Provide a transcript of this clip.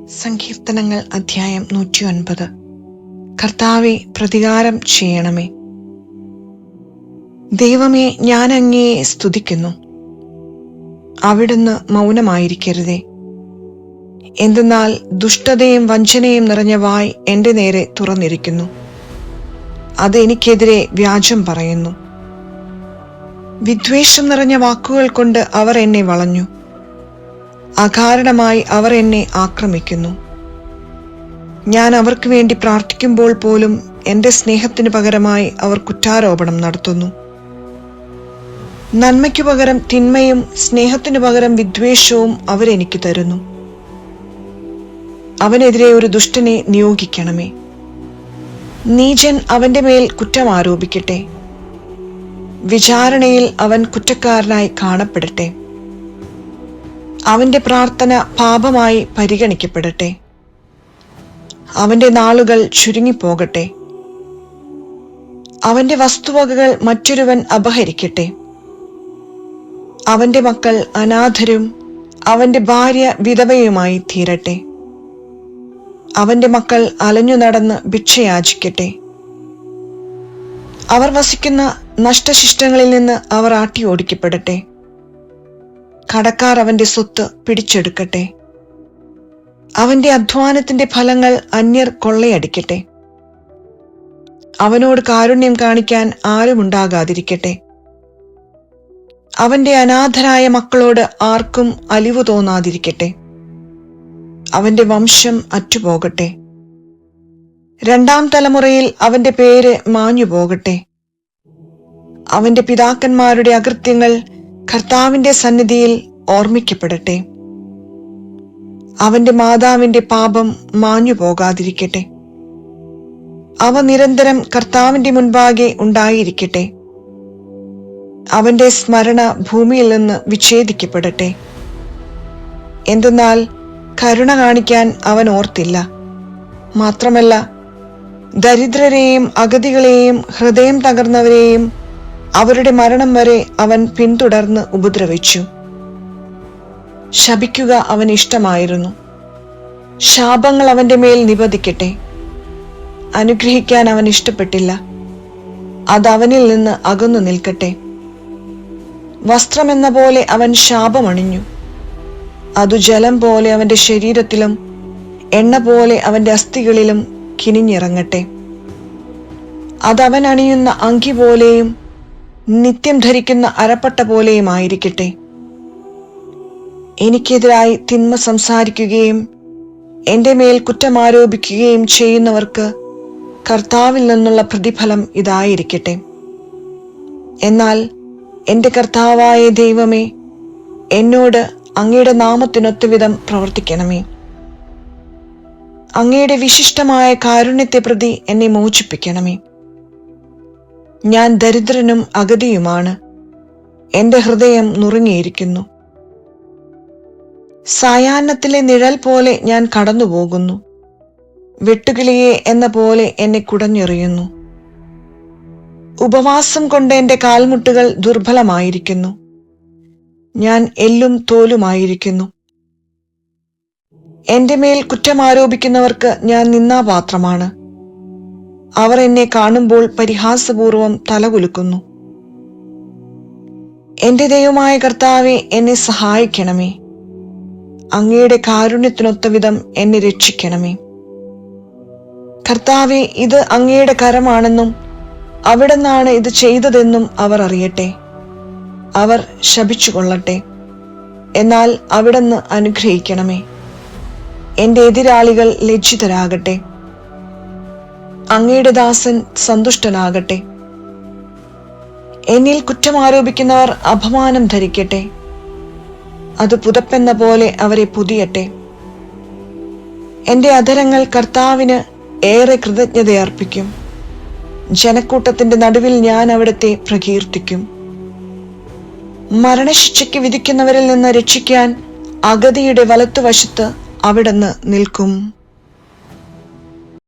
സങ്കീർത്തനങ്ങൾ അധ്യായം 109. കർത്താവേ, പ്രതികാരം ചെയ്യണമേ. ദൈവമേ, ഞാൻ അങ്ങയെ സ്തുതിക്കുന്നു. അവിടുന്ന് മൗനമായിരിക്കരുതേ. എന്തെന്നാൽ ദുഷ്ടതയും വഞ്ചനയും നിറഞ്ഞ വായ് എന്റെ നേരെ തുറന്നിരിക്കുന്നു. അത് എനിക്കെതിരെ വ്യാജം പറയുന്നു. വിദ്വേഷം നിറഞ്ഞ വാക്കുകൾ കൊണ്ട് അവർ എന്നെ വളഞ്ഞു. അകാരണമായി അവർ എന്നെ ആക്രമിക്കുന്നു. ഞാൻ അവർക്ക് വേണ്ടി പ്രാർത്ഥിക്കുമ്പോൾ പോലും എന്റെ സ്നേഹത്തിനു പകരമായി അവർ കുറ്റാരോപണം നടത്തുന്നു. നന്മയ്ക്കു പകരം തിന്മയും സ്നേഹത്തിനു പകരം വിദ്വേഷവും അവരെനിക്ക് തരുന്നു. അവനെതിരെ ഒരു ദുഷ്ടനെ നിയോഗിക്കണമേ. നീചൻ അവന്റെ മേൽ കുറ്റം ആരോപിക്കട്ടെ. വിചാരണയിൽ അവൻ കുറ്റക്കാരനായി കാണപ്പെടട്ടെ. അവന്റെ പ്രാർത്ഥന പാപമായി പരിഗണിക്കപ്പെടട്ടെ. അവന്റെ നാളുകൾ ചുരുങ്ങിപ്പോകട്ടെ. അവന്റെ വസ്തുവകകൾ മറ്റൊരുവൻ അപഹരിക്കട്ടെ. അവന്റെ മക്കൾ അനാഥരും അവന്റെ ഭാര്യ വിധവയുമായി തീരട്ടെ. അവന്റെ മക്കൾ അലഞ്ഞു നടന്ന് ഭിക്ഷയാചിക്കട്ടെ. അവർ വസിക്കുന്ന നഷ്ടശിഷ്ടങ്ങളിൽ നിന്ന് അവർ ആട്ടിയോടിക്കപ്പെടട്ടെ. കടക്കാർ അവന്റെ സ്വത്ത് പിടിച്ചെടുക്കട്ടെ. അവന്റെ അധ്വാനത്തിന്റെ ഫലങ്ങൾ അന്യർ കൊള്ളയടിക്കട്ടെ. അവനോട് കാരുണ്യം കാണിക്കാൻ ആരുമുണ്ടാകാതിരിക്കട്ടെ. അവന്റെ അനാഥരായ മക്കളോട് ആർക്കും അലിവു തോന്നാതിരിക്കട്ടെ. അവന്റെ വംശം അറ്റുപോകട്ടെ. രണ്ടാം തലമുറയിൽ അവന്റെ പേര് മാഞ്ഞുപോകട്ടെ. അവന്റെ പിതാക്കന്മാരുടെ അകൃത്യങ്ങൾ കർത്താവിന്റെ സന്നിധിയിൽ ഓർമ്മിക്കപ്പെടട്ടെ. അവന്റെ മാതാവിന്റെ പാപം മാഞ്ഞു പോകാതിരിക്കട്ടെ. അവ നിരന്തരം കർത്താവിന്റെ മുൻപാകെ ഉണ്ടായിരിക്കട്ടെ. അവന്റെ സ്മരണ ഭൂമിയിൽ നിന്ന് വിച്ഛേദിക്കപ്പെടട്ടെ. എന്തെന്നാൽ കരുണ കാണിക്കാൻ അവൻ ഓർത്തില്ല. മാത്രമല്ല, ദരിദ്രരെയും അഗതികളെയും ഹൃദയം തകർന്നവരെയും അവരുടെ മരണം വരെ അവൻ പിന്തുടർന്ന് ഉപദ്രവിച്ചു. ശപിക്കുക അവന് ഇഷ്ടമായിരുന്നു. ശാപങ്ങൾ അവന്റെ മേൽ നിപതിക്കട്ടെ. അനുഗ്രഹിക്കാൻ അവൻ ഇഷ്ടപ്പെട്ടില്ല. അത് അവനിൽ നിന്ന് അകന്നു നിൽക്കട്ടെ. വസ്ത്രമെന്ന പോലെ അവൻ ശാപമണിഞ്ഞു. അതു ജലം പോലെ അവന്റെ ശരീരത്തിലും എണ്ണ പോലെ അവന്റെ അസ്ഥികളിലും കിനിഞ്ഞിറങ്ങട്ടെ. അതവൻ അണിയുന്ന അങ്കി പോലെയും നിത്യം ധരിക്കുന്ന അരപ്പട്ട പോലെയുമായിരിക്കട്ടെ. എനിക്കെതിരായി തിന്മ സംസാരിക്കുകയും എന്റെ മേൽ കുറ്റമാരോപിക്കുകയും ചെയ്യുന്നവർക്ക് കർത്താവിൽ നിന്നുള്ള പ്രതിഫലം ഇതായിരിക്കട്ടെ. എന്നാൽ എന്റെ കർത്താവായ ദൈവമേ, എന്നോട് അങ്ങയുടെ നാമത്തിനൊത്തവിധം പ്രവർത്തിക്കണമേ. അങ്ങയുടെ വിശിഷ്ടമായ കാരുണ്യത്തെ പ്രതി എന്നെ മോചിപ്പിക്കണമേ. ഞാൻ ദരിദ്രനും അഗതിയുമാണ്. എന്റെ ഹൃദയം നുറുങ്ങിയിരിക്കുന്നു. സായാഹ്നത്തിലെ നിഴൽ പോലെ ഞാൻ കടന്നുപോകുന്നു. വെട്ടുകിളിയെ എന്ന പോലെ എന്നെ കുടഞ്ഞെറിയുന്നു. ഉപവാസം കൊണ്ട് എന്റെ കാൽമുട്ടുകൾ ദുർബലമായിരിക്കുന്നു. ഞാൻ എല്ലും തോലുമായിരിക്കുന്നു. എന്റെ മേൽ കുറ്റമാരോപിക്കുന്നവർക്ക് ഞാൻ നിന്ദാപാത്രമാണ്. അവർ എന്നെ കാണുമ്പോൾ പരിഹാസപൂർവം തലകുലുക്കുന്നു. എന്റെ ദൈവമായ കർത്താവേ, എന്നെ സഹായിക്കണമേ. അങ്ങയുടെ കാരുണ്യത്തിനൊത്തവിധം എന്നെ രക്ഷിക്കണമേ. കർത്താവേ, ഇത് അങ്ങയുടെ കരമാണെന്നും അവിടുന്നാണ് ഇത് ചെയ്തതെന്നും അവർ അറിയട്ടെ. അവർ ശപിച്ചുകൊള്ളട്ടെ. എന്നാൽ അവിടുന്ന് അനുഗ്രഹിക്കണമേ. എന്റെ എതിരാളികൾ ലജ്ജിതരാകട്ടെ. അങ്ങയുടെ ദാസൻ സന്തുഷ്ടനാകട്ടെ. എന്നിൽ കുറ്റമാരോപിക്കുന്നവർ അപമാനം ധരിക്കട്ടെ. അത് പുതപ്പെന്ന പോലെ അവരെ പൊതിയട്ടെ. എന്റെ അധരങ്ങൾ കർത്താവിന് ഏറെ കൃതജ്ഞതയർപ്പിക്കും. ജനക്കൂട്ടത്തിന്റെ നടുവിൽ ഞാൻ അവിടുത്തെ പ്രകീർത്തിക്കും. മരണശിക്ഷയ്ക്ക് വിധിക്കുന്നവരിൽ നിന്ന് രക്ഷിക്കാൻ അഗതിയുടെ വലത്തുവശത്ത് അവിടുന്ന് നിൽക്കും.